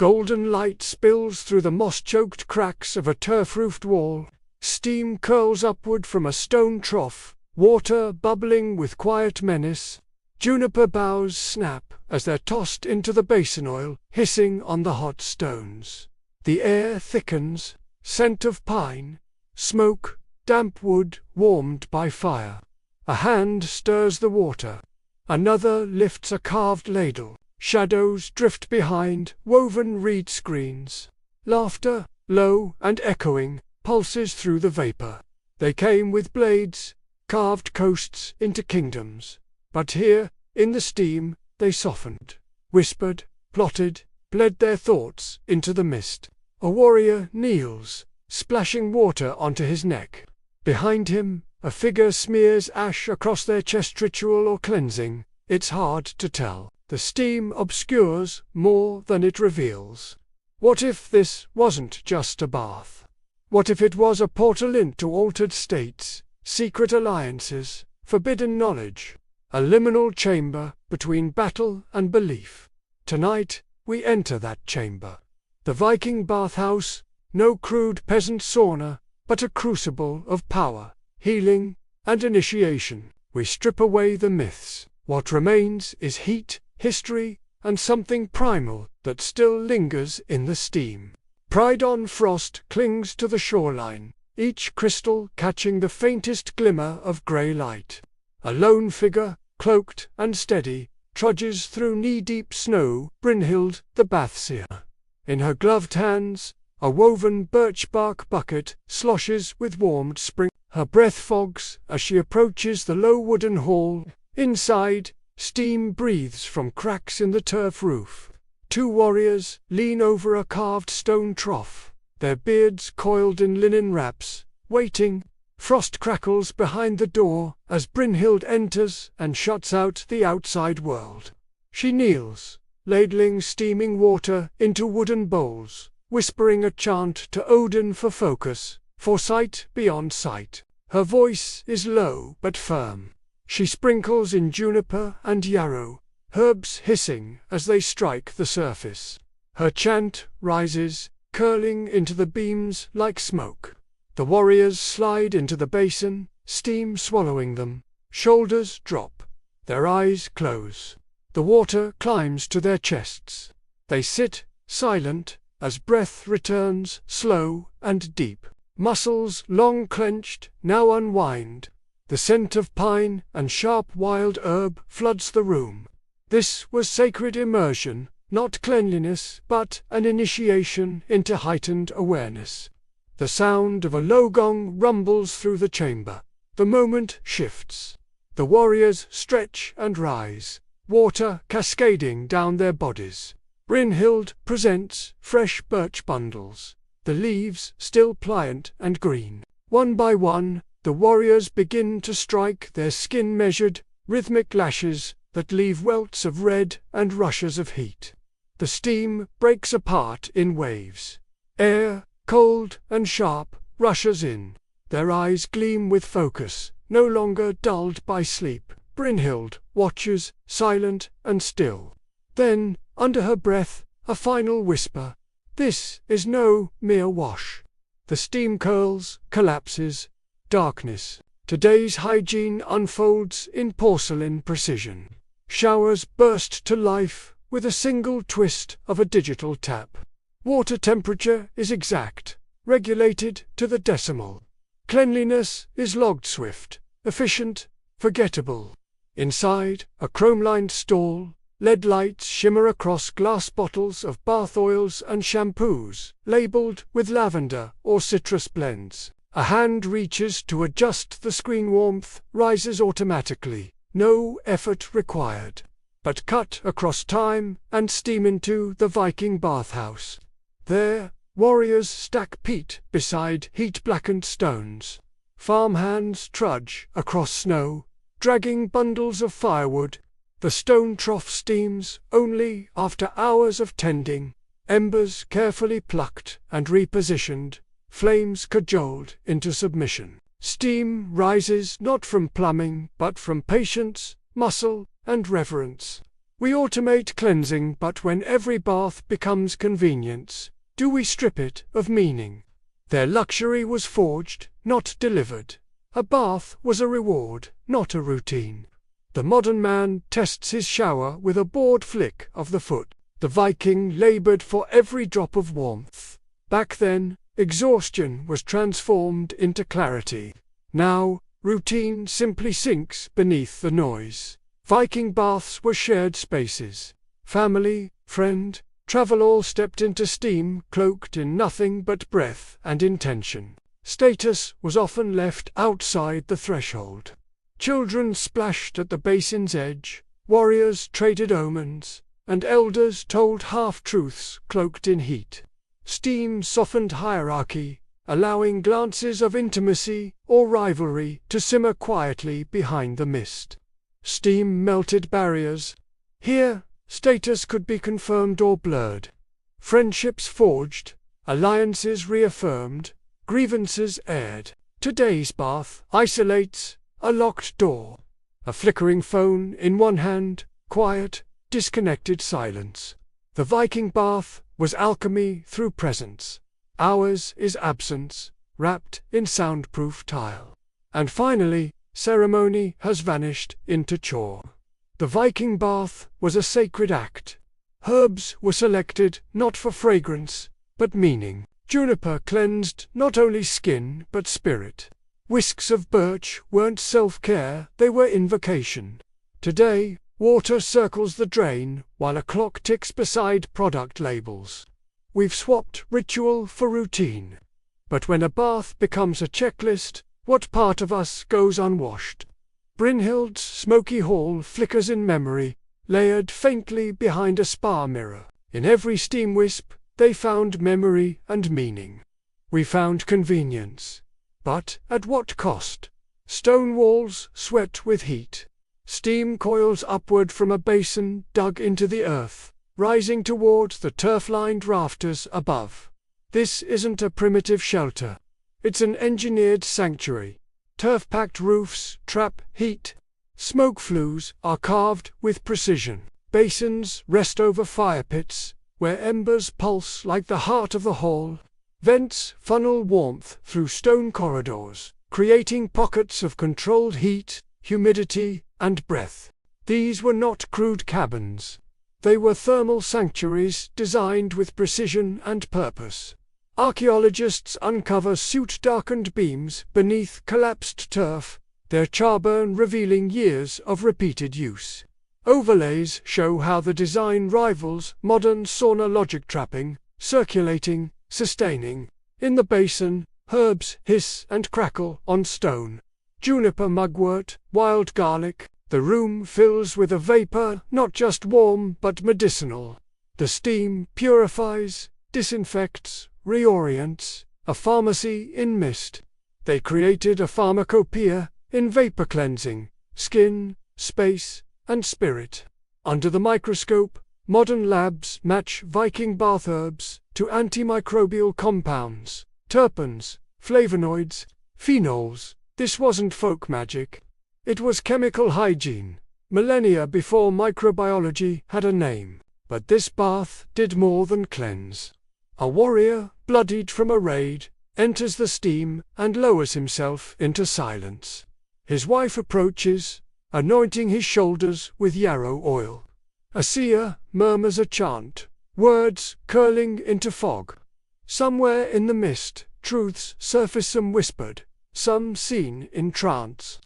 Golden light spills through the moss-choked cracks of a turf-roofed wall. Steam curls upward from a stone trough, water bubbling with quiet menace. Juniper boughs snap as they're tossed into the basin oil, hissing on the hot stones. The air thickens, scent of pine, smoke, damp wood warmed by fire. A hand stirs the water. Another lifts a carved ladle. Shadows drift behind woven reed screens. Laughter, low and echoing, pulses through the vapor. They came with blades, carved coasts into kingdoms. But here, in the steam, they softened, whispered, plotted, bled their thoughts into the mist. A warrior kneels, splashing water onto his neck. Behind him, a figure smears ash across their chest. Ritual or cleansing, it's hard to tell. The steam obscures more than it reveals. What if this wasn't just a bath? What if it was a portal into altered states, secret alliances, forbidden knowledge? A liminal chamber between battle and belief. Tonight, we enter that chamber. The Viking bathhouse, no crude peasant sauna, but a crucible of power, healing, and initiation. We strip away the myths. What remains is heat, history, and something primal that still lingers in the steam. Pride-on frost clings to the shoreline, each crystal catching the faintest glimmer of grey light. A lone figure, cloaked and steady, trudges through knee-deep snow. Brynhild, the bathseer. In her gloved hands, a woven birch bark bucket sloshes with warmed spring. Her breath fogs as she approaches the low wooden hall. Inside, steam breathes from cracks in the turf roof. Two warriors lean over a carved stone trough, their beards coiled in linen wraps, waiting. Frost crackles behind the door as Brynhild enters and shuts out the outside world. She kneels, ladling steaming water into wooden bowls, whispering a chant to Odin for focus, for sight beyond sight. Her voice is low but firm. She sprinkles in juniper and yarrow, herbs hissing as they strike the surface. Her chant rises, curling into the beams like smoke. The warriors slide into the basin, steam swallowing them. Shoulders drop. Their eyes close. The water climbs to their chests. They sit, silent, as breath returns, slow and deep. Muscles long clenched, now unwind. The scent of pine and sharp wild herb floods the room. This was sacred immersion, not cleanliness, but an initiation into heightened awareness. The sound of a low gong rumbles through the chamber. The moment shifts. The warriors stretch and rise, water cascading down their bodies. Brynhild presents fresh birch bundles, the leaves still pliant and green. One by one, the warriors begin to strike, their skin measured, rhythmic lashes that leave welts of red and rushes of heat. The steam breaks apart in waves. Air, cold and sharp, rushes in. Their eyes gleam with focus, no longer dulled by sleep. Brynhild watches, silent and still. Then, under her breath, a final whisper. This is no mere wash. The steam curls, collapses. Darkness. Today's hygiene unfolds in porcelain precision. Showers burst to life with a single twist of a digital tap. Water temperature is exact, regulated to the decimal. Cleanliness is logged swift, efficient, forgettable. Inside, a chrome-lined stall, LED lights shimmer across glass bottles of bath oils and shampoos, labeled with lavender or citrus blends. A hand reaches to adjust the screen. Warmth rises automatically, no effort required. But cut across time and steam into the Viking bathhouse. There, warriors stack peat beside heat-blackened stones. Farmhands trudge across snow, dragging bundles of firewood. The stone trough steams only after hours of tending, embers carefully plucked and repositioned. Flames cajoled into submission. Steam rises not from plumbing, but from patience, muscle, and reverence. We automate cleansing, but when every bath becomes convenience, do we strip it of meaning? Their luxury was forged, not delivered. A bath was a reward, not a routine. The modern man tests his shower with a bored flick of the foot. The Viking labored for every drop of warmth. Back then, exhaustion was transformed into clarity. Now, routine simply sinks beneath the noise. Viking baths were shared spaces. Family, friend, travel all stepped into steam, cloaked in nothing but breath and intention. Status was often left outside the threshold. Children splashed at the basin's edge, warriors traded omens, and elders told half-truths cloaked in heat. Steam softened hierarchy, allowing glances of intimacy or rivalry to simmer quietly behind the mist. Steam melted barriers. Here, status could be confirmed or blurred. Friendships forged, alliances reaffirmed, grievances aired. Today's bath isolates, a locked door, a flickering phone in one hand, quiet, disconnected silence. The Viking bath was alchemy through presence. Ours is absence, wrapped in soundproof tile. And finally, ceremony has vanished into chore. The Viking bath was a sacred act. Herbs were selected not for fragrance, but meaning. Juniper cleansed not only skin but spirit. Whisks of birch weren't self-care, they were invocation. Today, water circles the drain while a clock ticks beside product labels. We've swapped ritual for routine. But when a bath becomes a checklist, what part of us goes unwashed? Brynhild's smoky hall flickers in memory, layered faintly behind a spa mirror. In every steam wisp, they found memory and meaning. We found convenience. But at what cost? Stone walls sweat with heat. Steam coils upward from a basin dug into the earth, rising toward the turf-lined rafters above. This isn't a primitive shelter. It's an engineered sanctuary. Turf-packed roofs trap heat. Smoke flues are carved with precision. Basins rest over fire pits, where embers pulse like the heart of the hall. Vents funnel warmth through stone corridors, creating pockets of controlled heat, humidity, and breath. These were not crude cabins. They were thermal sanctuaries designed with precision and purpose. Archaeologists uncover soot-darkened beams beneath collapsed turf, their charburn revealing years of repeated use. Overlays show how the design rivals modern sauna logic trapping, circulating, sustaining. In the basin, herbs hiss and crackle on stone. Juniper mugwort, wild garlic. The room fills with a vapor not just warm but medicinal. The steam purifies, disinfects, reorients, a pharmacy in mist. They created a pharmacopoeia in vapor cleansing, skin, space, and spirit. Under the microscope, modern labs match Viking bath herbs to antimicrobial compounds, terpenes, flavonoids, phenols. This wasn't folk magic. It was chemical hygiene, millennia before microbiology had a name. But this bath did more than cleanse. A warrior, bloodied from a raid, enters the steam and lowers himself into silence. His wife approaches, anointing his shoulders with yarrow oil. A seer murmurs a chant, words curling into fog. Somewhere in the mist, truths surface, some whispered, some seen in trance.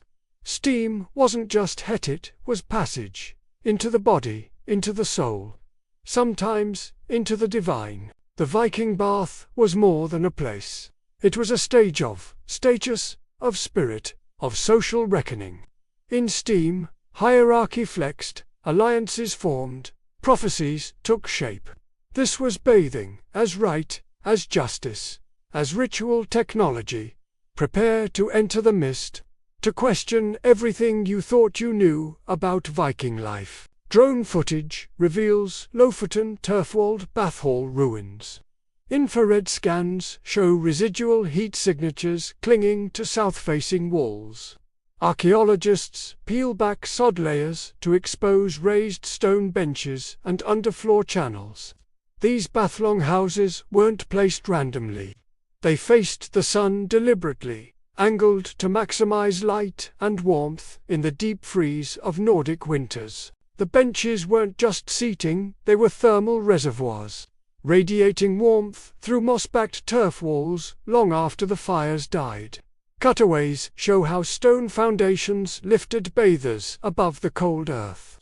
Steam wasn't just het, it was passage, into the body, into the soul. Sometimes, into the divine. The Viking bath was more than a place. It was a stage of status, of spirit, of social reckoning. In steam, hierarchy flexed, alliances formed, prophecies took shape. This was bathing, as rite, as justice, as ritual technology. Prepare to enter the mist, to question everything you thought you knew about Viking life. Drone footage reveals Lofoten turf-walled bath hall ruins. Infrared scans show residual heat signatures clinging to south-facing walls. Archaeologists peel back sod layers to expose raised stone benches and underfloor channels. These bath longhouses weren't placed randomly. They faced the sun deliberately, angled to maximize light and warmth in the deep freeze of Nordic winters. The benches weren't just seating, they were thermal reservoirs, radiating warmth through moss-backed turf walls long after the fires died. Cutaways show how stone foundations lifted bathers above the cold earth.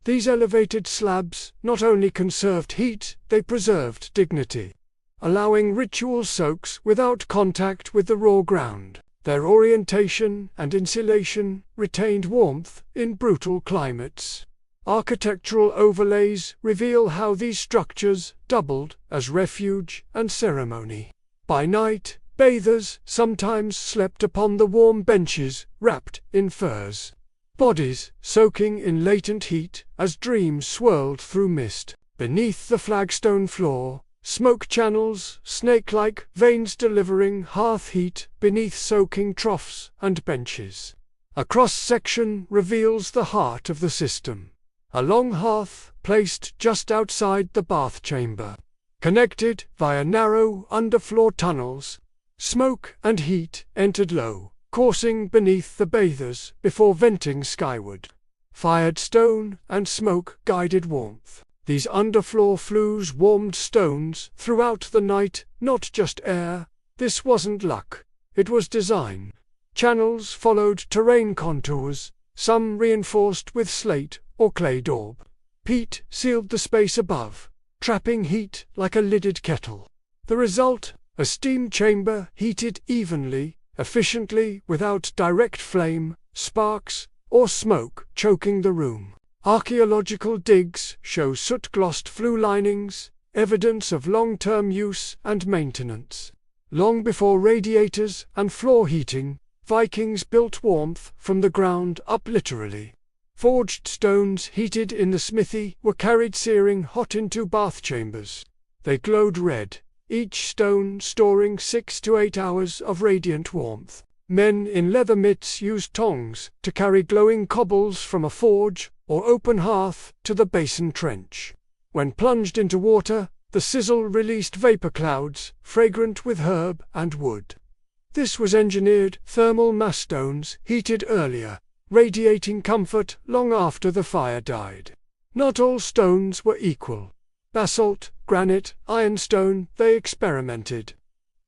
These elevated slabs not only conserved heat, they preserved dignity, allowing ritual soaks without contact with the raw ground. Their orientation and insulation retained warmth in brutal climates. Architectural overlays reveal how these structures doubled as refuge and ceremony. By night, bathers sometimes slept upon the warm benches, wrapped in furs, bodies soaking in latent heat as dreams swirled through mist. Beneath the flagstone floor, smoke channels, snake-like veins delivering hearth heat beneath soaking troughs and benches. A cross-section reveals the heart of the system. A long hearth placed just outside the bath chamber, connected via narrow underfloor tunnels. Smoke and heat entered low, coursing beneath the bathers before venting skyward. Fired stone and smoke guided warmth. These underfloor flues warmed stones throughout the night, not just air. This wasn't luck, it was design. Channels followed terrain contours, some reinforced with slate or clay daub. Peat sealed the space above, trapping heat like a lidded kettle. The result? A steam chamber heated evenly, efficiently, without direct flame, sparks, or smoke choking the room. Archaeological digs show soot-glossed flue linings, evidence of long-term use and maintenance. Long before radiators and floor heating, Vikings built warmth from the ground up literally. Forged stones heated in the smithy were carried searing hot into bath chambers. They glowed red, each stone storing 6 to 8 hours of radiant warmth. Men in leather mitts used tongs to carry glowing cobbles from a forge or open hearth to the basin trench. When plunged into water, the sizzle released vapor clouds, fragrant with herb and wood. This was engineered thermal mass stones heated earlier, radiating comfort long after the fire died. Not all stones were equal. Basalt, granite, ironstone, they experimented.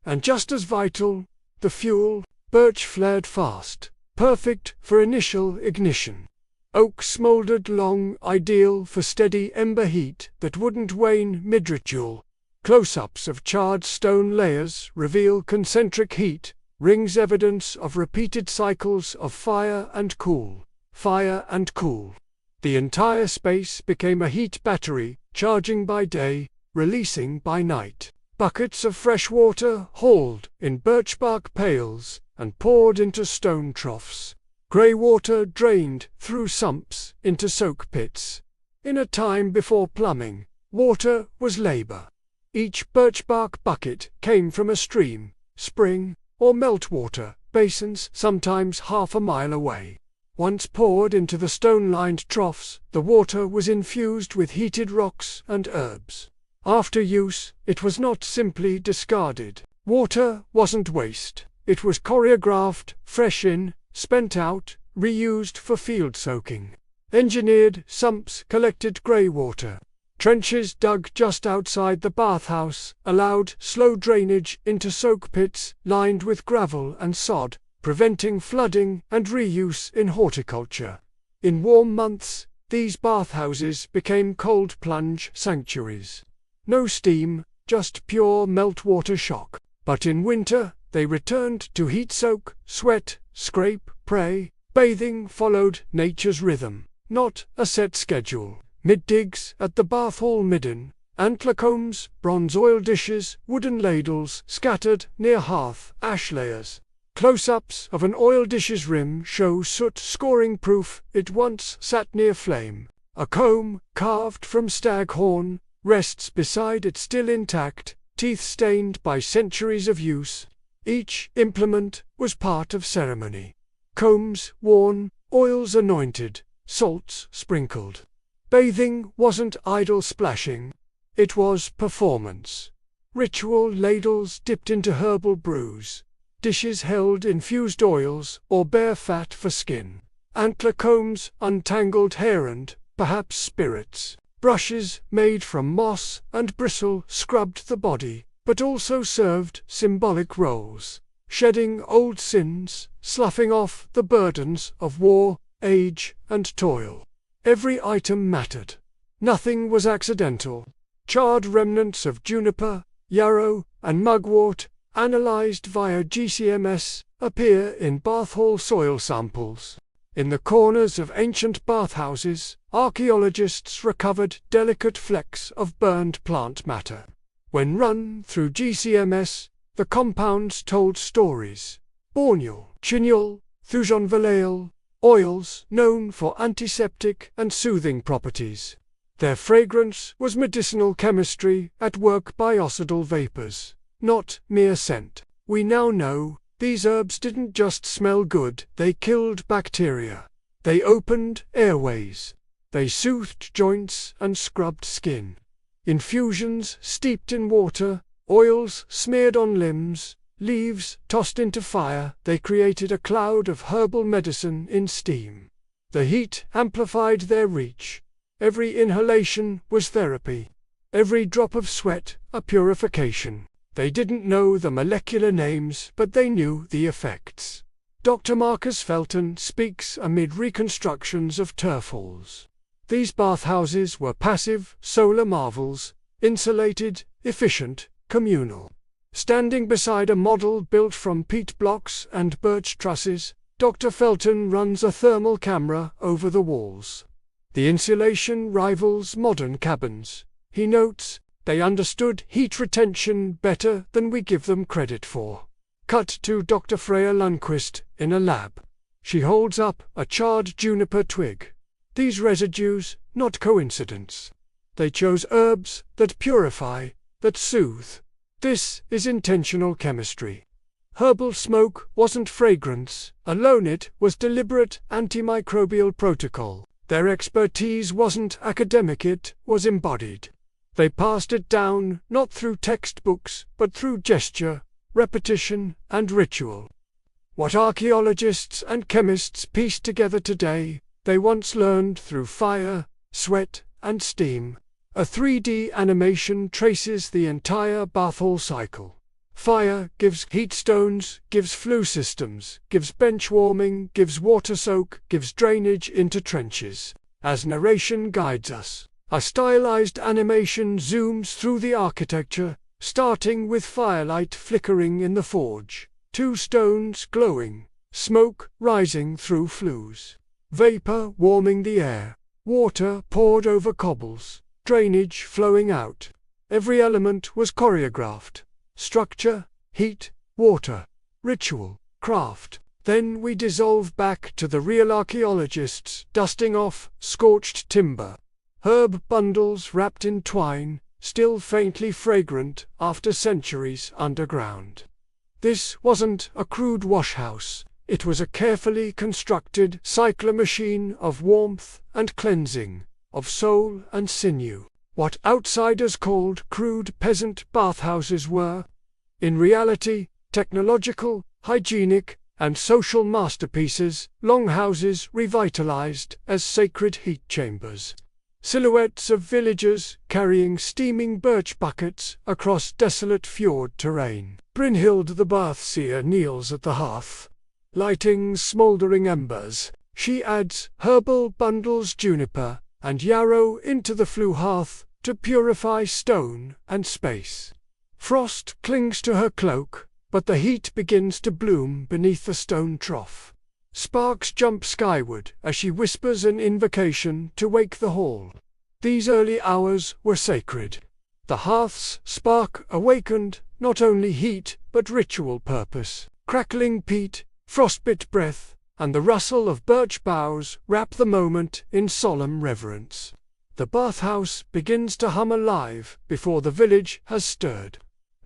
And just as vital, the fuel. Birch flared fast, perfect for initial ignition. Oak smoldered long, ideal for steady ember heat that wouldn't wane mid-ritual. Close-ups of charred stone layers reveal concentric heat, rings evidence of repeated cycles of fire and cool, fire and cool. The entire space became a heat battery, charging by day, releasing by night. Buckets of fresh water hauled in birchbark pails and poured into stone troughs. Grey water drained through sumps into soak pits. In a time before plumbing, water was labor. Each birchbark bucket came from a stream, spring, or meltwater basins sometimes half a mile away. Once poured into the stone-lined troughs, the water was infused with heated rocks and herbs. After use, it was not simply discarded. Water wasn't waste. It was choreographed, fresh in, spent out, reused for field soaking. Engineered sumps collected grey water. Trenches dug just outside the bathhouse allowed slow drainage into soak pits lined with gravel and sod, preventing flooding and reuse in horticulture. In warm months, these bathhouses became cold plunge sanctuaries. No steam, just pure meltwater shock. But in winter, they returned to heat soak, sweat, scrape, pray. Bathing followed nature's rhythm, not a set schedule. Mid-digs at the bath hall midden, antler combs, bronze oil dishes, wooden ladles scattered near hearth, ash layers. Close-ups of an oil dish's rim show soot scoring proof it once sat near flame. A comb, carved from stag horn, rests beside it still intact, teeth stained by centuries of use. Each implement was part of ceremony. Combs worn, oils anointed, salts sprinkled. Bathing wasn't idle splashing. It was performance. Ritual ladles dipped into herbal brews. Dishes held infused oils or bare fat for skin. Antler combs untangled hair and, perhaps, spirits. Brushes made from moss and bristle scrubbed the body, but also served symbolic roles, shedding old sins, sloughing off the burdens of war, age, and toil. Every item mattered. Nothing was accidental. Charred remnants of juniper, yarrow, and mugwort, analyzed via GCMS, appear in bath hall soil samples. In the corners of ancient bathhouses, archaeologists recovered delicate flecks of burned plant matter. When run through GCMS, the compounds told stories. Borneol, chineol, thujonvalale, oils known for antiseptic and soothing properties. Their fragrance was medicinal chemistry at work, biocidal vapors, not mere scent. We now know these herbs didn't just smell good, they killed bacteria. They opened airways. They soothed joints and scrubbed skin. Infusions steeped in water, oils smeared on limbs, leaves tossed into fire, they created a cloud of herbal medicine in steam. The heat amplified their reach. Every inhalation was therapy. Every drop of sweat a purification. They didn't know the molecular names, but they knew the effects. Dr. Marcus Felton speaks amid reconstructions of turf halls. These bathhouses were passive, solar marvels, insulated, efficient, communal. Standing beside a model built from peat blocks and birch trusses, Dr. Felton runs a thermal camera over the walls. The insulation rivals modern cabins. He notes, they understood heat retention better than we give them credit for. Cut to Dr. Freya Lundquist in a lab. She holds up a charred juniper twig. These residues, not coincidence. They chose herbs that purify, that soothe. This is intentional chemistry. Herbal smoke wasn't fragrance alone, it was deliberate antimicrobial protocol. Their expertise wasn't academic, it was embodied. They passed it down not through textbooks, but through gesture, repetition, and ritual. What archaeologists and chemists piece together today, they once learned through fire, sweat, and steam. A 3D animation traces the entire bath-hall cycle. Fire gives heat stones, gives flue systems, gives bench warming, gives water soak, gives drainage into trenches. As narration guides us, a stylized animation zooms through the architecture, starting with firelight flickering in the forge, 2 stones glowing, smoke rising through flues, vapor warming the air, water poured over cobbles, drainage flowing out. Every element was choreographed. Structure, heat, water, ritual, craft. Then we dissolve back to the real archaeologists dusting off scorched timber. Herb bundles wrapped in twine, still faintly fragrant after centuries underground. This wasn't a crude washhouse. It was a carefully constructed cycler machine of warmth and cleansing, of soul and sinew. What outsiders called crude peasant bathhouses were, in reality, technological, hygienic, and social masterpieces, longhouses revitalized as sacred heat chambers. Silhouettes of villagers carrying steaming birch buckets across desolate fjord terrain. Brynhild the bath-seer kneels at the hearth, lighting smoldering embers. She adds herbal bundles, juniper and yarrow into the flue hearth to purify stone and space. Frost clings to her cloak, but the heat begins to bloom beneath the stone trough. Sparks jump skyward as she whispers an invocation to wake the hall. These early hours were sacred. The hearth's spark awakened not only heat but ritual purpose. Crackling peat, frostbit breath, and the rustle of birch boughs wrap the moment in solemn reverence. The bathhouse begins to hum alive before the village has stirred.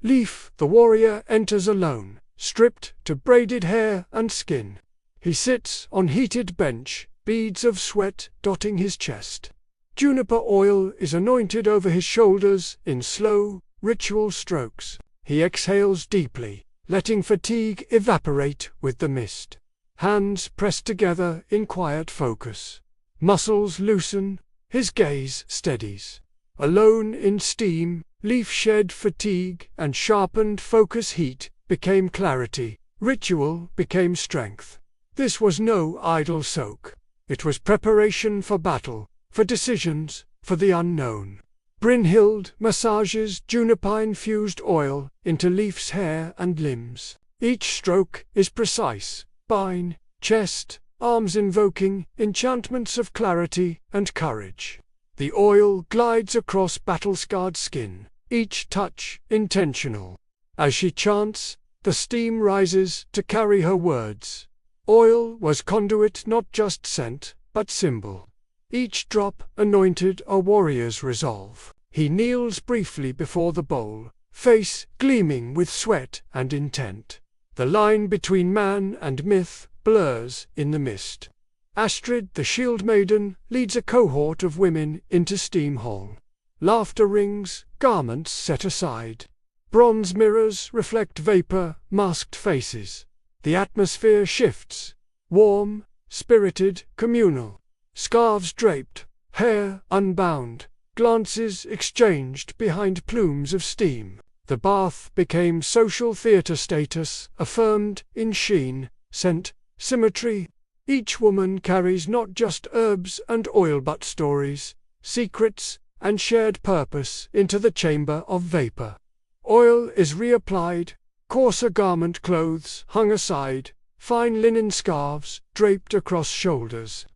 Leaf, the warrior, enters alone, stripped to braided hair and skin. He sits on heated bench, beads of sweat dotting his chest. Juniper oil is anointed over his shoulders in slow, ritual strokes. He exhales deeply, letting fatigue evaporate with the mist. Hands pressed together in quiet focus. Muscles loosen, his gaze steadies. Alone in steam, leaf shed fatigue and sharpened focus heat became clarity. Ritual became strength. This was no idle soak. It was preparation for battle, for decisions, for the unknown. Brynhild massages juniper-infused oil into Leaf's hair and limbs. Each stroke is precise, spine, chest, arms invoking enchantments of clarity and courage. The oil glides across battle-scarred skin, each touch intentional. As she chants, the steam rises to carry her words. Oil was conduit, not just scent, but symbol. Each drop anointed a warrior's resolve. He kneels briefly before the bowl, face gleaming with sweat and intent. The line between man and myth blurs in the mist. Astrid, the shield maiden, leads a cohort of women into Steam Hall. Laughter rings, garments set aside. Bronze mirrors reflect vapor, masked faces. The atmosphere shifts. Warm, spirited, communal. Scarves draped, hair unbound, glances exchanged behind plumes of steam. The bath became social theater status, affirmed in sheen, scent, symmetry. Each woman carries not just herbs and oil but stories, secrets, and shared purpose into the chamber of vapor. Oil is reapplied, coarser garment clothes hung aside, fine linen scarves draped across shoulders.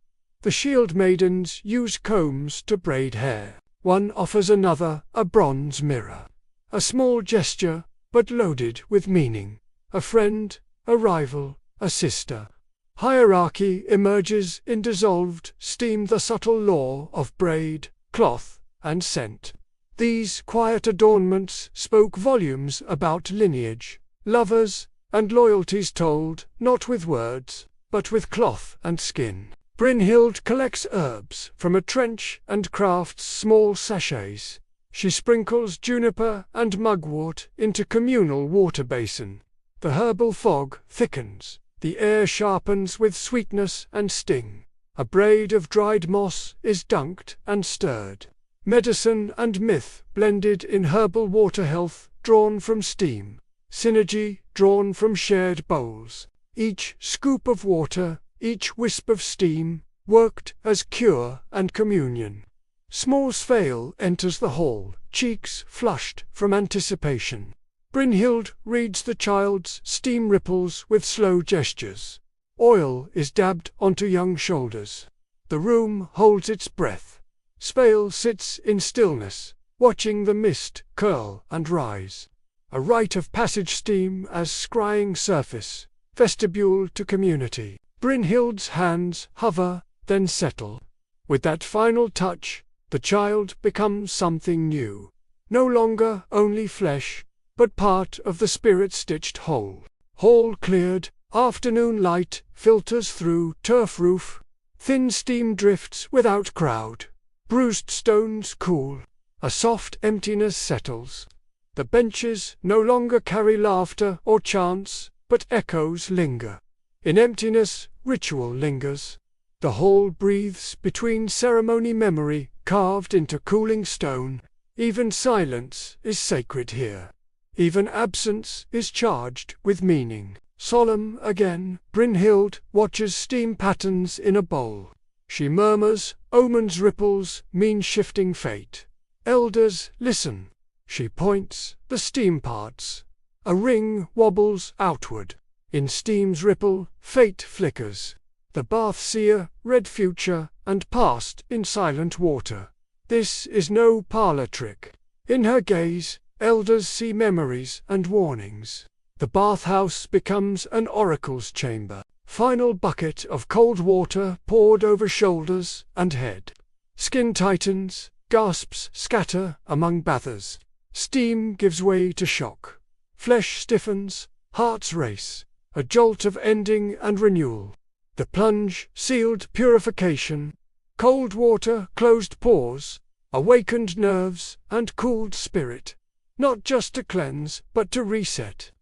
The shield maidens use combs to braid hair. One offers another a bronze mirror. A small gesture, but loaded with meaning. A friend, a rival, a sister. Hierarchy emerges in dissolved steam, the subtle law of braid, cloth, and scent. These quiet adornments spoke volumes about lineage, lovers, and loyalties told, not with words, but with cloth and skin. Brynhild collects herbs from a trench and crafts small sachets. She sprinkles juniper and mugwort into communal water basin. The herbal fog thickens. The air sharpens with sweetness and sting. A braid of dried moss is dunked and stirred. Medicine and myth blended in herbal water, health drawn from steam. Synergy drawn from shared bowls. Each scoop of water, each wisp of steam, worked as cure and communion. Small Svail enters the hall, cheeks flushed from anticipation. Brynhild reads the child's steam ripples with slow gestures. Oil is dabbed onto young shoulders. The room holds its breath. Svail sits in stillness, watching the mist curl and rise. A rite of passage, steam as scrying surface, vestibule to community. Brynhild's hands hover, then settle. With that final touch, the child becomes something new. No longer only flesh, but part of the spirit-stitched whole. Hall cleared, afternoon light filters through turf roof. Thin steam drifts without crowd. Bruised stones cool. A soft emptiness settles. The benches no longer carry laughter or chants, but echoes linger. In emptiness, ritual lingers. The hall breathes between ceremony, memory carved into cooling stone. Even silence is sacred here. Even absence is charged with meaning. Solemn again, Brynhild watches steam patterns in a bowl. She murmurs, omens, ripples, mean shifting fate. Elders listen. She points, the steam parts. A ring wobbles outward. In steam's ripple, fate flickers. The bath seer read future and past in silent water. This is no parlor trick. In her gaze, elders see memories and warnings. The bathhouse becomes an oracle's chamber. Final bucket of cold water poured over shoulders and head. Skin tightens, gasps scatter among bathers. Steam gives way to shock. Flesh stiffens, hearts race. A jolt of ending and renewal. The plunge sealed purification. Cold water closed pores, awakened nerves, and cooled spirit. Not just to cleanse, but to reset.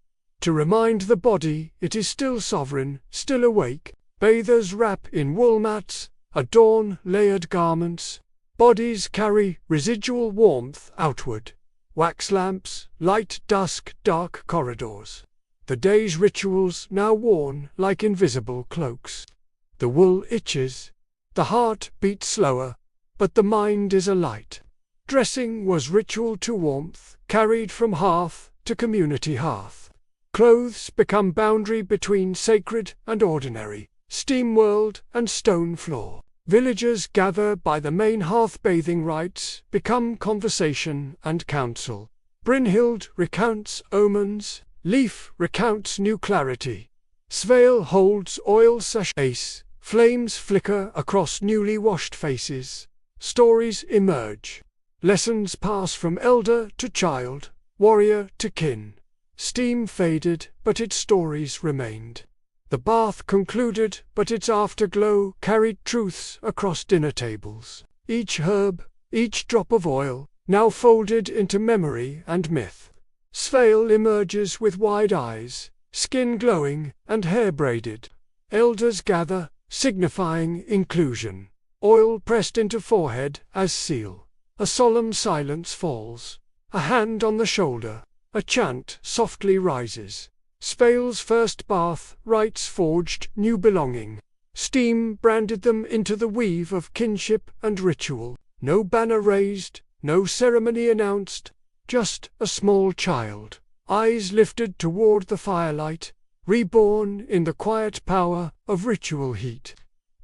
To remind the body it is still sovereign, still awake. Bathers wrap in wool mats, adorn layered garments. Bodies carry residual warmth outward. Wax lamps light dusk, dark corridors. The day's rituals now worn like invisible cloaks. The wool itches. The heart beats slower, but the mind is alight. Dressing was ritual to warmth, carried from hearth to community hearth. Clothes become boundary between sacred and ordinary, steam world and stone floor. Villagers gather by the main hearth. Bathing rites become conversation and counsel. Brynhild recounts omens, Leaf recounts new clarity. Sveil holds oil sachet. Flames flicker across newly washed faces. Stories emerge. Lessons pass from elder to child, warrior to kin. Steam faded, but its stories remained. The bath concluded, but its afterglow carried truths across dinner tables. Each herb, each drop of oil, now folded into memory and myth. Sveil emerges with wide eyes, skin glowing and hair braided. Elders gather, signifying inclusion. Oil pressed into forehead as seal. A solemn silence falls. A hand on the shoulder. A chant softly rises. Sveil's first bath rites forged new belonging. Steam branded them into the weave of kinship and ritual. No banner raised, no ceremony announced, just a small child, eyes lifted toward the firelight, reborn in the quiet power of ritual heat.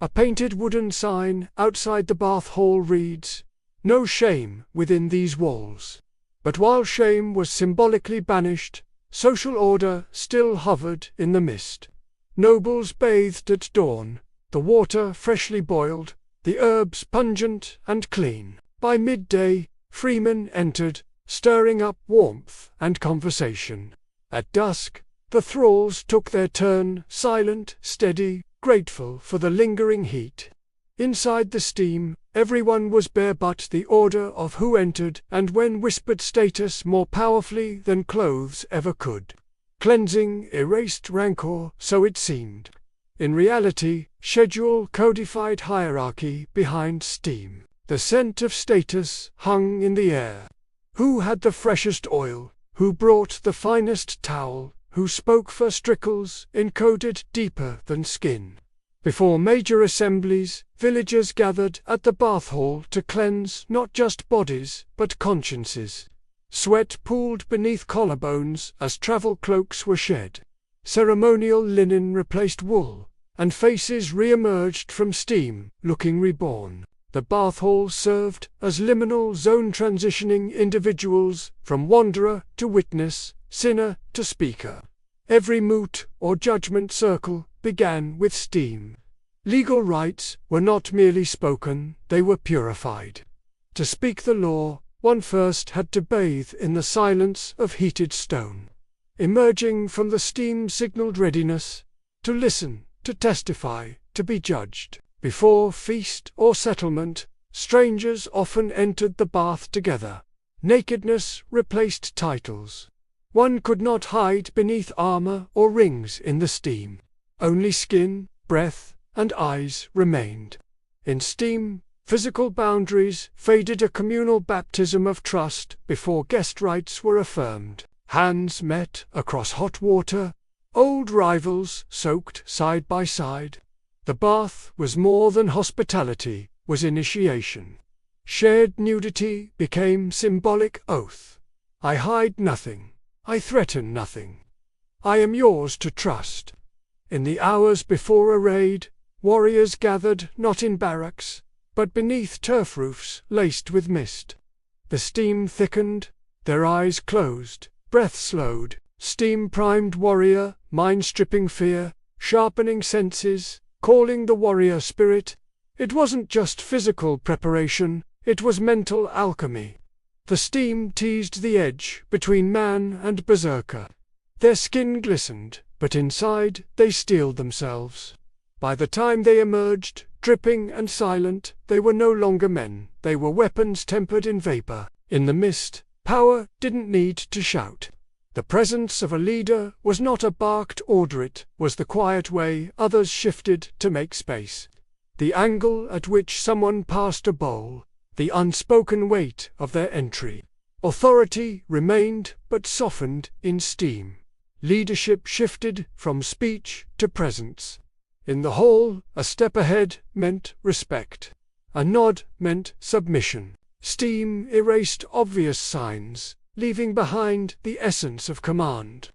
A painted wooden sign outside the bath hall reads, "No shame within these walls." But while shame was symbolically banished, social order still hovered in the mist. Nobles bathed at dawn, the water freshly boiled, the herbs pungent and clean. By midday, freemen entered, stirring up warmth and conversation. At dusk, the thralls took their turn, silent, steady, grateful for the lingering heat. Inside the steam, everyone was bare but the order of who entered and when whispered status more powerfully than clothes ever could. Cleansing erased rancor, so it seemed. In reality, schedule codified hierarchy behind steam. The scent of status hung in the air. Who had the freshest oil? Who brought the finest towel? Who spoke first trickles encoded deeper than skin? Before major assemblies, villagers gathered at the bath hall to cleanse not just bodies, but consciences. Sweat pooled beneath collarbones as travel cloaks were shed. Ceremonial linen replaced wool, and faces re-emerged from steam, looking reborn. The bath hall served as liminal zone, transitioning individuals from wanderer to witness, sinner to speaker. Every moot or judgment circle began with steam. Legal rights were not merely spoken, they were purified. To speak the law, one first had to bathe in the silence of heated stone. Emerging from the steam signaled readiness, to listen, to testify, to be judged. Before feast or settlement, strangers often entered the bath together. Nakedness replaced titles. One could not hide beneath armor or rings in the steam. Only skin, breath, and eyes remained. In steam, physical boundaries faded, a communal baptism of trust before guest rights were affirmed. Hands met across hot water, old rivals soaked side by side. The bath was more than hospitality, was initiation. Shared nudity became symbolic oath. I hide nothing. I threaten nothing. I am yours to trust. In the hours before a raid, warriors gathered not in barracks, but beneath turf roofs laced with mist. The steam thickened, their eyes closed, breath slowed. Steam-primed warrior, mind-stripping fear, sharpening senses, calling the warrior spirit. It wasn't just physical preparation, it was mental alchemy. The steam teased the edge between man and berserker. Their skin glistened, but inside they steeled themselves. By the time they emerged, dripping and silent, they were no longer men, they were weapons tempered in vapor. In the mist, power didn't need to shout. The presence of a leader was not a barked order, it was the quiet way others shifted to make space. The angle at which someone passed a bowl, the unspoken weight of their entry. Authority remained but softened in steam. Leadership shifted from speech to presence. In the hall, a step ahead meant respect. A nod meant submission. Steam erased obvious signs, leaving behind the essence of command.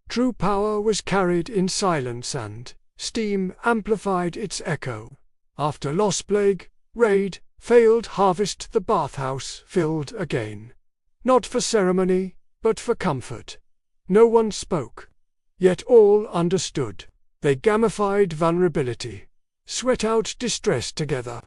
True power was carried in silence and steam amplified its echo. After lost plague, raid, failed harvest, the bathhouse filled again. Not for ceremony, but for comfort. No one spoke. Yet all understood. They gamified vulnerability. Sweat out distress together.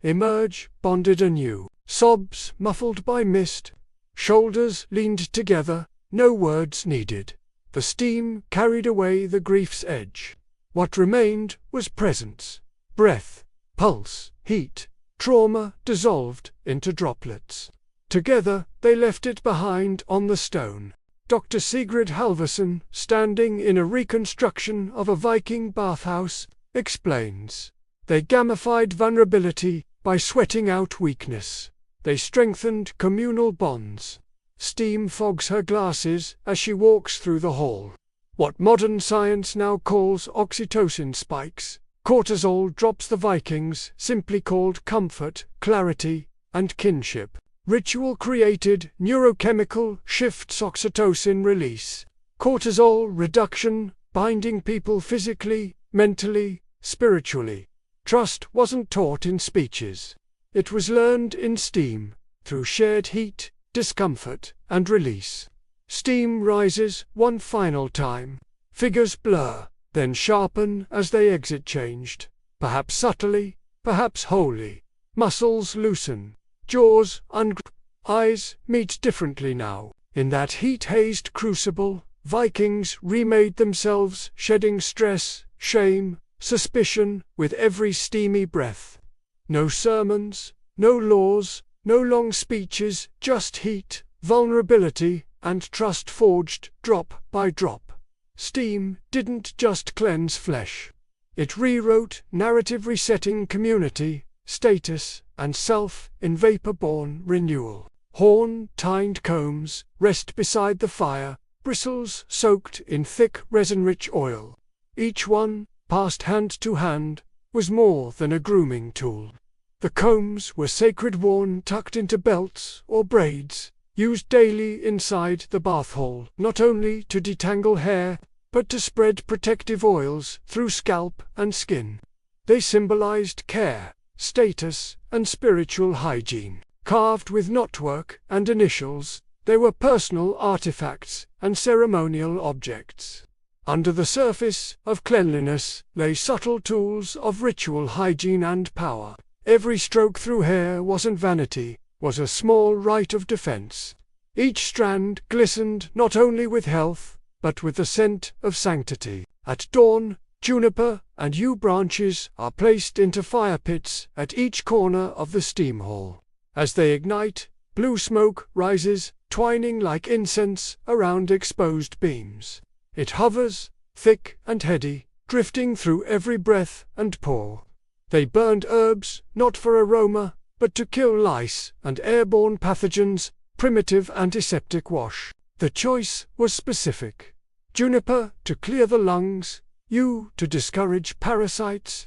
Emerge, bonded anew. Sobs muffled by mist. Shoulders leaned together, no words needed. The steam carried away the grief's edge. What remained was presence. Breath, pulse, heat. Trauma dissolved into droplets. Together they left it behind on the stone. Dr. Sigrid Halvorsen, standing in a reconstruction of a Viking bathhouse, explains. They gamified vulnerability by sweating out weakness. They strengthened communal bonds. Steam fogs her glasses as she walks through the hall. What modern science now calls oxytocin spikes, cortisol drops the Vikings simply called comfort, clarity, and kinship. Ritual created neurochemical shifts, oxytocin release, cortisol reduction, binding people physically, mentally, spiritually. Trust wasn't taught in speeches. It was learned in steam, through shared heat, discomfort, and release. Steam rises one final time. Figures blur, then sharpen as they exit changed. Perhaps subtly, perhaps wholly. Muscles loosen. Jaws ungrip, eyes meet differently now. In that heat-hazed crucible, Vikings remade themselves, shedding stress, shame, suspicion with every steamy breath. No sermons, no laws, no long speeches, just heat, vulnerability, and trust forged drop by drop. Steam didn't just cleanse flesh. It rewrote narrative, resetting community, status, and self in vapor-born renewal. Horn-tined combs rest beside the fire, bristles soaked in thick resin-rich oil. Each one, passed hand to hand, was more than a grooming tool. The combs were sacred, worn tucked into belts or braids, used daily inside the bath hall, not only to detangle hair, but to spread protective oils through scalp and skin. They symbolized care, status, and spiritual hygiene. Carved with knotwork and initials, they were personal artifacts and ceremonial objects. Under the surface of cleanliness lay subtle tools of ritual hygiene and power. Every stroke through hair wasn't vanity, was a small rite of defense. Each strand glistened not only with health, but with the scent of sanctity. At dawn, juniper and yew branches are placed into fire pits at each corner of the steam hall. As they ignite, blue smoke rises, twining like incense around exposed beams. It hovers, thick and heady, drifting through every breath and pore. They burned herbs, not for aroma, but to kill lice and airborne pathogens, primitive antiseptic wash. The choice was specific. Juniper to clear the lungs, yew to discourage parasites.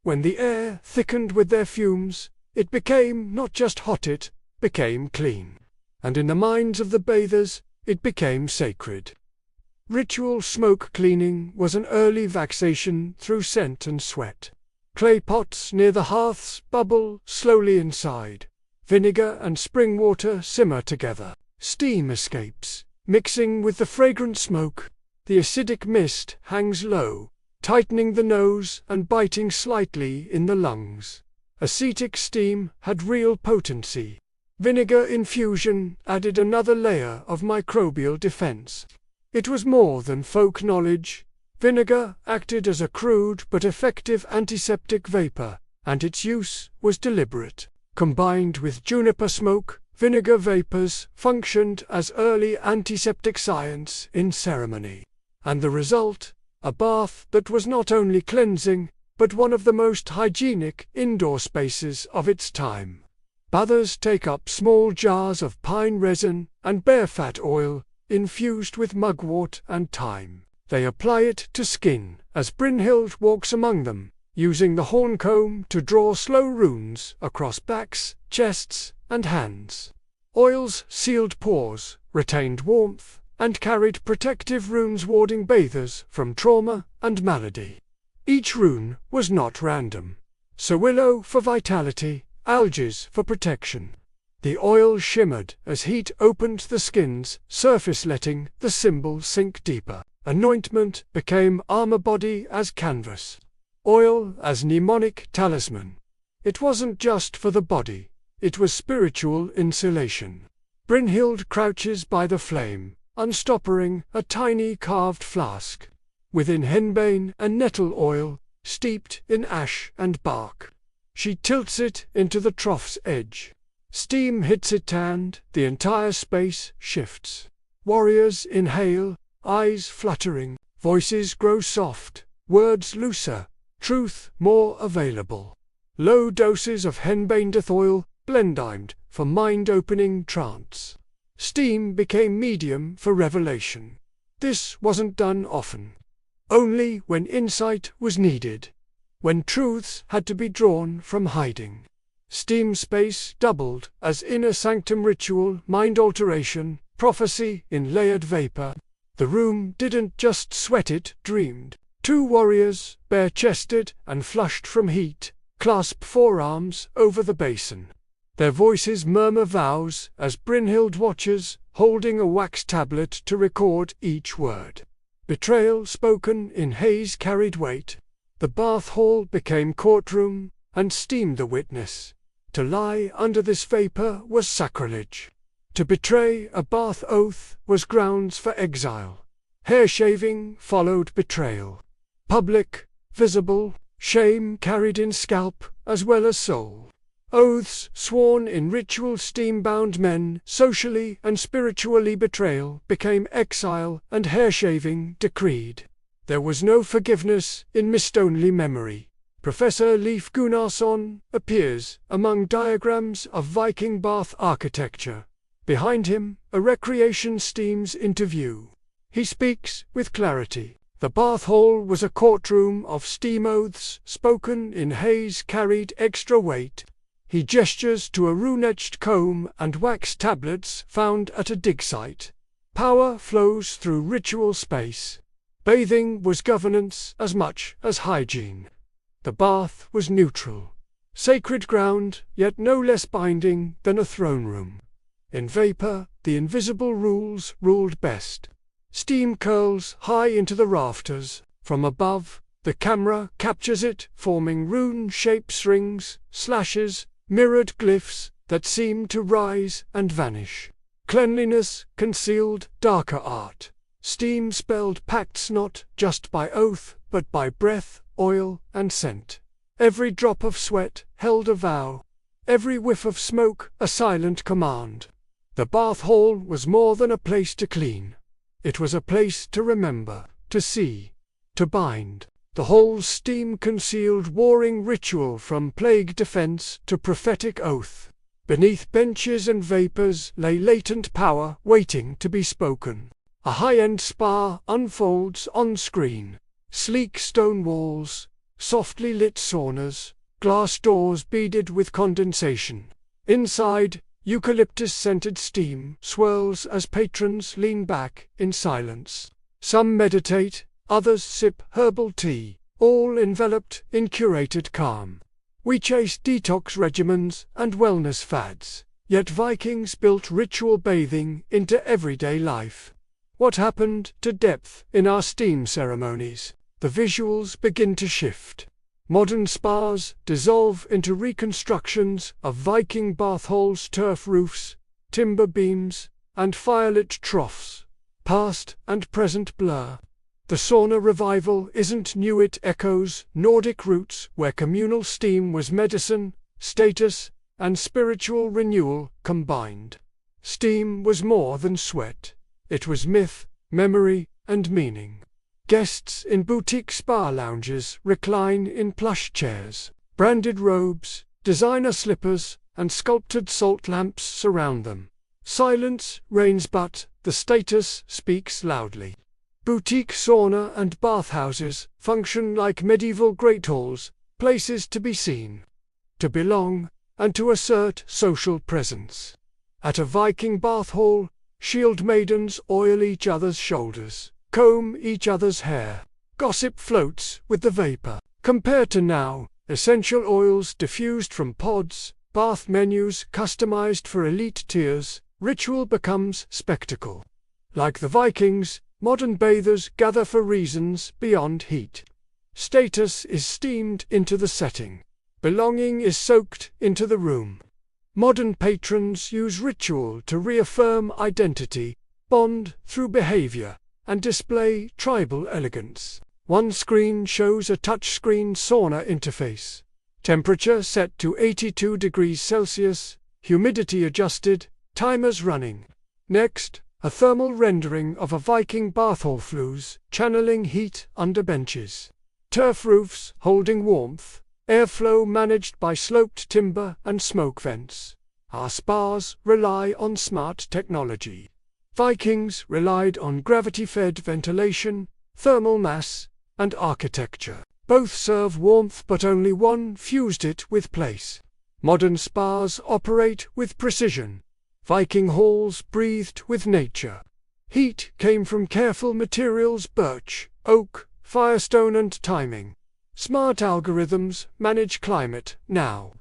When the air thickened with their fumes, it became not just hot, it became clean. And in the minds of the bathers, it became sacred. Ritual smoke cleaning was an early vaccination through scent and sweat. Clay pots near the hearths bubble slowly inside. Vinegar and spring water simmer together. Steam escapes, mixing with the fragrant smoke. The acidic mist hangs low, tightening the nose and biting slightly in the lungs. Acetic steam had real potency. Vinegar infusion added another layer of microbial defense. It was more than folk knowledge. Vinegar acted as a crude but effective antiseptic vapor, and its use was deliberate. Combined with juniper smoke, vinegar vapors functioned as early antiseptic science in ceremony. And the result? A bath that was not only cleansing, but one of the most hygienic indoor spaces of its time. Bathers take up small jars of pine resin and bear fat oil, infused with mugwort and thyme. They apply it to skin, as Brynhild walks among them, using the horn comb to draw slow runes across backs, chests, and hands. Oils sealed pores, retained warmth, and carried protective runes warding bathers from trauma and malady. Each rune was not random. Sewillow for vitality, algaes for protection. The oil shimmered as heat opened the skin's surface, letting the symbol sink deeper. Anointment became armor, body as canvas. Oil as mnemonic talisman. It wasn't just for the body, it was spiritual insulation. Brynhild crouches by the flame, unstoppering a tiny carved flask. Within henbane and nettle oil, steeped in ash and bark. She tilts it into the trough's edge. Steam hits it and the entire space shifts. Warriors inhale, eyes fluttering, voices grow soft, words looser, truth more available. Low doses of henbane death oil, blendimed for mind-opening trance. Steam became medium for revelation. This wasn't done often. Only when insight was needed. When truths had to be drawn from hiding. Steam space doubled as inner sanctum ritual, mind alteration, prophecy in layered vapor. The room didn't just sweat, it dreamed. Two warriors, bare-chested and flushed from heat, clasp forearms over the basin. Their voices murmur vows as Brynhild watches, holding a wax tablet to record each word. Betrayal spoken in haze carried weight. The bath hall became courtroom, and steam the witness. To lie under this vapor was sacrilege. To betray a bath oath was grounds for exile. Hair shaving followed betrayal. Public, visible, shame carried in scalp as well as soul. Oaths sworn in ritual, steam-bound men, socially and spiritually. Betrayal became exile, and hair-shaving decreed. There was no forgiveness in mist, only memory. Professor Leif Gunnarsson appears among diagrams of Viking bath architecture. Behind him, a recreation steams into view. He speaks with clarity. The bath hall was a courtroom of steam. Oaths spoken in haze carried extra weight. He gestures to a rune-etched comb and wax tablets found at a dig site. Power flows through ritual space. Bathing was governance as much as hygiene. The bath was neutral. Sacred ground, yet no less binding than a throne room. In vapor, the invisible rules ruled best. Steam curls high into the rafters. From above, the camera captures it, forming rune-shaped rings, slashes, mirrored glyphs that seem to rise and vanish. Cleanliness concealed darker art. Steam spelled pacts not just by oath, but by breath, oil, and scent. Every drop of sweat held a vow. Every whiff of smoke a silent command. The bath hall was more than a place to clean. It was a place to remember, to see, to bind. The whole steam concealed warring ritual, from plague defense to prophetic oath. Beneath benches and vapors lay latent power waiting to be spoken. A high-end spa unfolds on screen. Sleek stone walls, softly lit saunas, glass doors beaded with condensation. Inside, eucalyptus-scented steam swirls as patrons lean back in silence. Some meditate, others sip herbal tea, all enveloped in curated calm. We chase detox regimens and wellness fads, yet Vikings built ritual bathing into everyday life. What happened to depth in our steam ceremonies? The visuals begin to shift. Modern spas dissolve into reconstructions of Viking bath halls, turf roofs, timber beams, and firelit troughs. Past and present blur. The sauna revival isn't new, it echoes Nordic roots where communal steam was medicine, status, and spiritual renewal combined. Steam was more than sweat. It was myth, memory, and meaning. Guests in boutique spa lounges recline in plush chairs. Branded robes, designer slippers, and sculpted salt lamps surround them. Silence reigns, but the status speaks loudly. Boutique sauna and bathhouses function like medieval great halls, places to be seen, to belong, and to assert social presence. At a Viking bath hall, shield maidens oil each other's shoulders, comb each other's hair. Gossip floats with the vapor. Compared to now, essential oils diffused from pods, bath menus customized for elite tiers, ritual becomes spectacle. Like the Vikings, modern bathers gather for reasons beyond heat. Status is steamed into the setting. Belonging is soaked into the room. Modern patrons use ritual to reaffirm identity, bond through behavior, and display tribal elegance. One screen shows a touchscreen sauna interface. Temperature set to 82 degrees Celsius, humidity adjusted, timers running. Next, a thermal rendering of a Viking bath hall flues, channeling heat under benches. Turf roofs holding warmth, airflow managed by sloped timber and smoke vents. Our spas rely on smart technology. Vikings relied on gravity-fed ventilation, thermal mass, and architecture. Both serve warmth, but only one fused it with place. Modern spas operate with precision. Viking halls breathed with nature. Heat came from careful materials: birch, oak, firestone, and timing. Smart algorithms manage climate now.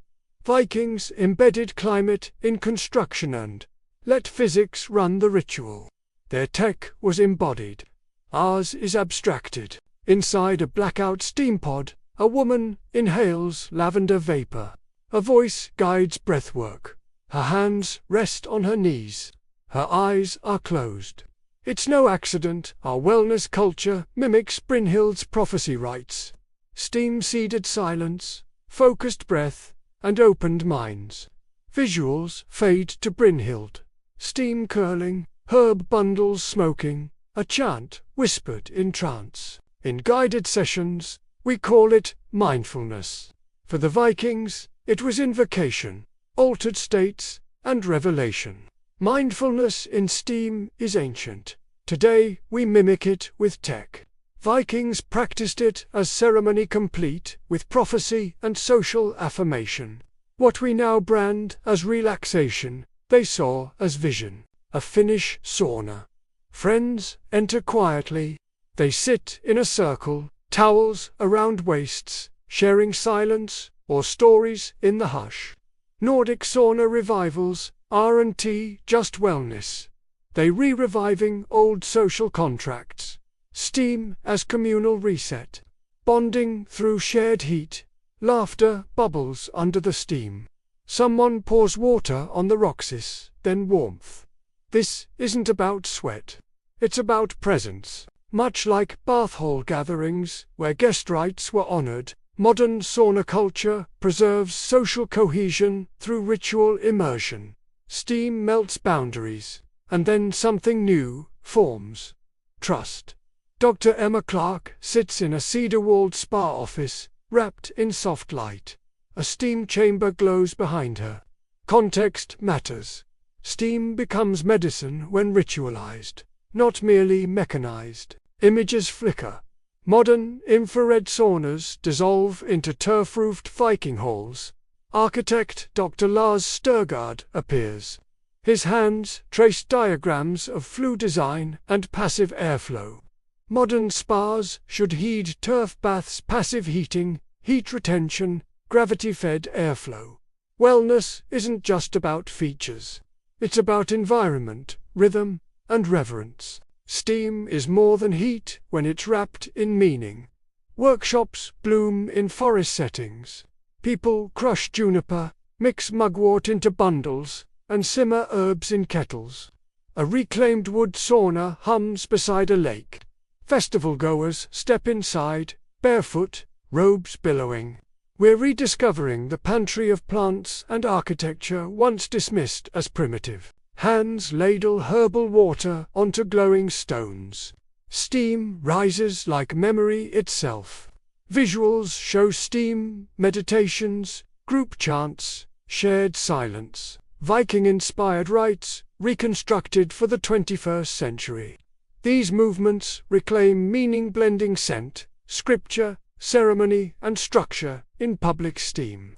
Vikings embedded climate in construction and let physics run the ritual. Their tech was embodied. Ours is abstracted. Inside a blackout steam pod, a woman inhales lavender vapor. A voice guides breathwork. Her hands rest on her knees. Her eyes are closed. It's no accident our wellness culture mimics Brynhild's prophecy rites. Steam-seeded silence, focused breath, and opened minds. Visuals fade to Brynhild. Steam curling, herb bundles smoking, a chant whispered in trance. In guided sessions, we call it mindfulness. For the Vikings, it was invocation, altered states, and revelation. Mindfulness in steam is ancient. Today, we mimic it with tech. Vikings practiced it as ceremony complete with prophecy and social affirmation. What we now brand as relaxation, they saw as vision. A Finnish sauna. Friends enter quietly. They sit in a circle, towels around waists, sharing silence or stories in the hush. Nordic sauna revivals aren't just wellness. They re-reviving old social contracts. Steam as communal reset. Bonding through shared heat. Laughter bubbles under the steam. Someone pours water on the roxas, then warmth. This isn't about sweat. It's about presence. Much like bath hall gatherings, where guest rights were honored, modern sauna culture preserves social cohesion through ritual immersion. Steam melts boundaries, and then something new forms. Trust. Dr. Emma Clark sits in a cedar-walled spa office, wrapped in soft light. A steam chamber glows behind her. Context matters. Steam becomes medicine when ritualized, not merely mechanized. Images flicker. Modern infrared saunas dissolve into turf-roofed Viking halls. Architect Dr. Lars Sturgard appears. His hands trace diagrams of flue design and passive airflow. Modern spas should heed turf baths' passive heating, heat retention, gravity-fed airflow. Wellness isn't just about features. It's about environment, rhythm, and reverence. Steam is more than heat when it's wrapped in meaning. Workshops bloom in forest settings. People crush juniper, mix mugwort into bundles, and simmer herbs in kettles. A reclaimed wood sauna hums beside a lake. Festival goers step inside, barefoot, robes billowing. We're rediscovering the pantry of plants and architecture once dismissed as primitive. Hands ladle herbal water onto glowing stones. Steam rises like memory itself. Visuals show steam, meditations, group chants, shared silence. Viking-inspired rites, reconstructed for the 21st century. These movements reclaim meaning blending scent, scripture, ceremony, and structure in public steam.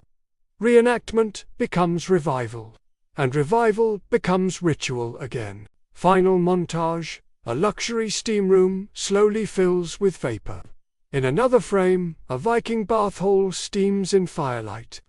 Reenactment becomes revival, and revival becomes ritual again. Final montage, a luxury steam room slowly fills with vapor. In another frame, a Viking bath hole steams in firelight.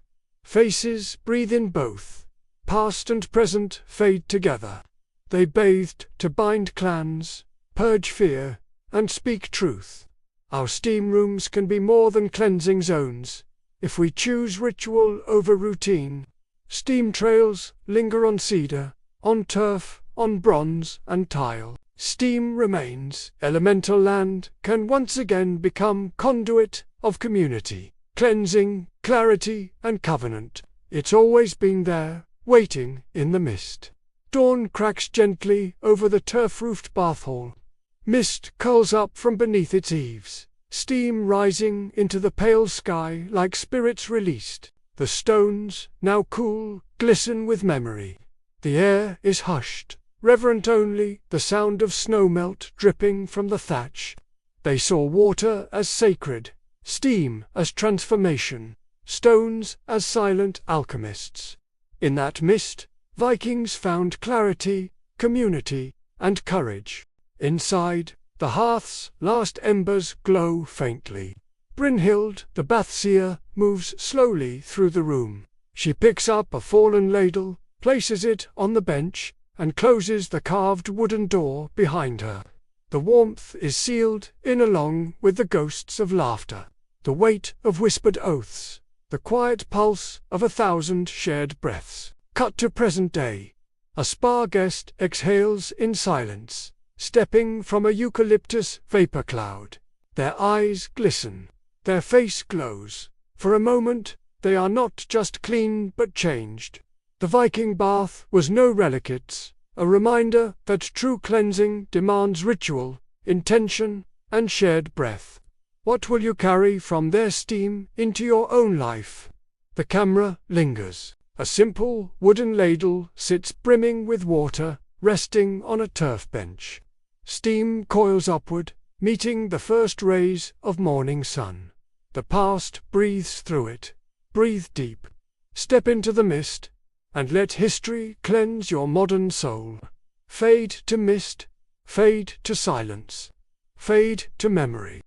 Faces breathe in both. Past and present fade together. They bathed to bind clans, purge fear, and speak truth. Our steam rooms can be more than cleansing zones, if we choose ritual over routine. Steam trails linger on cedar, on turf, on bronze and tile. Steam remains. Elemental land can once again become conduit of community, cleansing, clarity, and covenant. It's always been there, waiting in the mist. Dawn cracks gently over the turf-roofed bath hall. Mist curls up from beneath its eaves, steam rising into the pale sky like spirits released. The stones, now cool, glisten with memory. The air is hushed, reverent only the sound of snowmelt dripping from the thatch. They saw water as sacred, steam as transformation, stones as silent alchemists. In that mist, Vikings found clarity, community, and courage. Inside, the hearth's last embers glow faintly. Brynhild, the bathseer, moves slowly through the room. She picks up a fallen ladle, places it on the bench, and closes the carved wooden door behind her. The warmth is sealed in along with the ghosts of laughter, the weight of whispered oaths, the quiet pulse of 1,000 shared breaths. Cut to present day. A spa guest exhales in silence, stepping from a eucalyptus vapor cloud. Their eyes glisten. Their face glows. For a moment, they are not just clean but changed. The Viking bath was no reliquates, a reminder that true cleansing demands ritual, intention, and shared breath. What will you carry from their steam into your own life? The camera lingers. A simple wooden ladle sits brimming with water, resting on a turf bench. Steam coils upward, meeting the first rays of morning sun. The past breathes through it. Breathe deep. Step into the mist, and let history cleanse your modern soul. Fade to mist, fade to silence, fade to memory.